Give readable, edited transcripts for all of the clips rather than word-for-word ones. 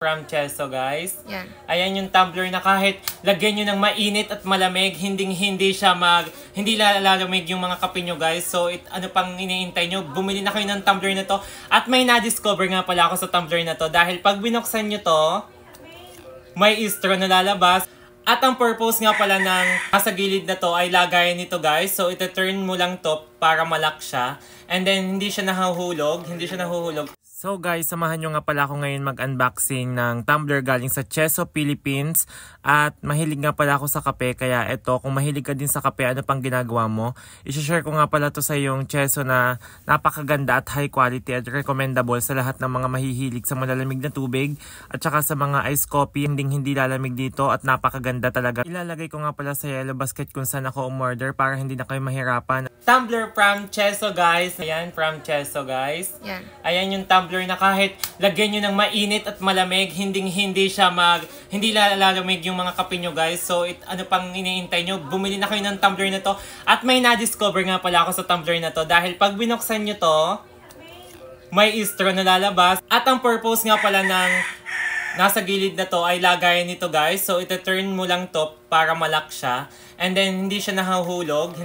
from Cheso, guys. Yan. Ayan yung tumbler na kahit lagyan nyo ng mainit at malamig, hindi lalamig yung mga kape nyo, guys. So, ano pang iniintay nyo? Bumili na kayo ng tumbler na to. At may na-discover nga pala ako sa tumbler na to. Dahil pag binuksan nyo to, may straw na lalabas. At ang purpose nga pala ng nasa gilid na to ay lagayan nito, guys. So, ito-turn mo lang to para malak siya. And then, hindi siya nahuhulog. So guys, samahan nyo nga pala ako ngayon mag-unboxing ng tumbler galing sa Cheso, Philippines. At mahilig nga pala ako sa kape, kaya eto, kung mahilig ka din sa kape, ano pang ginagawa mo? I-share ko nga pala to sa yung Cheso na napakaganda at high quality at recommendable sa lahat ng mga mahihilig sa malalamig na tubig. At saka sa mga iced coffee, hindi lalamig dito at napakaganda talaga. Ilalagay ko nga pala sa yellow basket kung saan ako umorder para hindi na kayo mahirapan. Tumbler from Cheso, guys. Ayan, from Cheso, guys. Yan. Ayan yung tumbler na kahit lagyan nyo ng mainit at malamig, hindi lalamig yung mga kape nyo, guys. So, ano pang iniintay nyo? Bumili na kayo ng tumbler na to. At may na-discover nga pala ako sa tumbler na to. Dahil pag binuksan nyo to, may straw na lalabas. At ang purpose nga pala ng nasa gilid na to ay lagayan nito, guys. So, ito-turn mo lang to para malak siya. And then, hindi siya nahuhulog.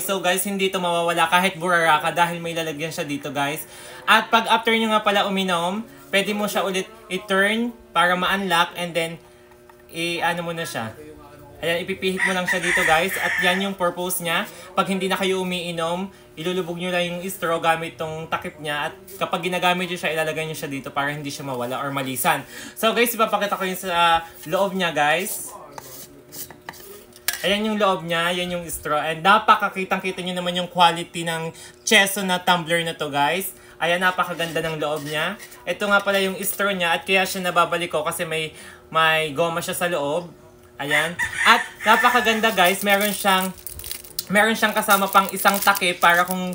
So, guys, hindi ito mawawala kahit burara ka dahil may lalagyan siya dito, guys. At pag after nyo nga pala uminom, pwede mo siya ulit i-turn para ma-unlock and then, ano mo na siya. Ayan, ipipihit mo lang siya dito, guys. At yan yung purpose niya. Pag hindi na kayo umiinom, ilulubog nyo lang yung straw gamit tong takip niya. At kapag ginagamit nyo siya, ilalagay nyo siya dito para hindi siya mawala or malisan. So, guys, ipapakita ko yung sa loob niya, guys. Ayan yung loob niya, yan yung straw. And napakakitang-kita nyo naman yung quality ng Cheso na tumbler na to, guys. Ayan, napakaganda ng loob niya. Ito nga pala yung straw niya at kaya siya nababalik ko kasi may goma siya sa loob. Ayan. At napakaganda, guys. Meron siyang kasama pang isang takip para kung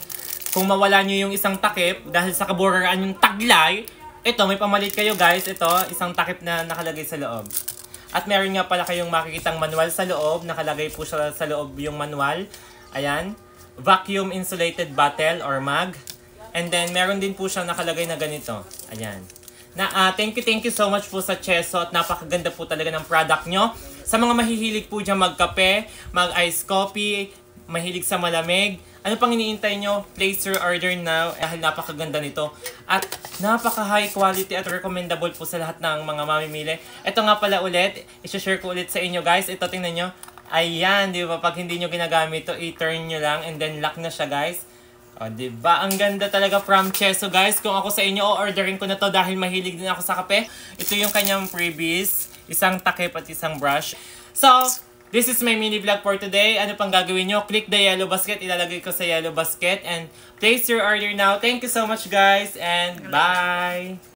mawala nyo yung isang takip dahil sa kaburaraan yung taglay. Ito, may pamalit kayo, guys. Ito, isang takip na nakalagay sa loob. At meron nga pala kayong makikitang manual sa loob. Nakalagay po siya sa loob yung manual. Ayan. Vacuum insulated bottle or mug. And then, meron din po siya nakalagay na ganito. Ayan. Thank you so much po sa Cheso at napakaganda po talaga ng product nyo. Sa mga mahihilig po dyan magkape, mag-iced coffee, mahilig sa malamig, ano pang iniintay nyo? Place your order now dahil napakaganda nito. At napaka-high quality at recommendable po sa lahat ng mga mamimili. Ito nga pala ulit, i-share ko ulit sa inyo, guys. Ito, tingnan nyo. Ayan, di ba? Pag hindi nyo ginagamit ito, i-turn nyo lang and then lock na siya, guys. O, diba? Ang ganda talaga from Cheso, guys. Kung ako sa inyo, orderin ko na to dahil mahilig din ako sa kape. Ito yung kanyang freebies. Isang takip at isang brush. So, this is my mini vlog for today. Ano pang gagawin nyo? Click the yellow basket. Ilalagay ko sa yellow basket. And place your order now. Thank you so much, guys. And bye!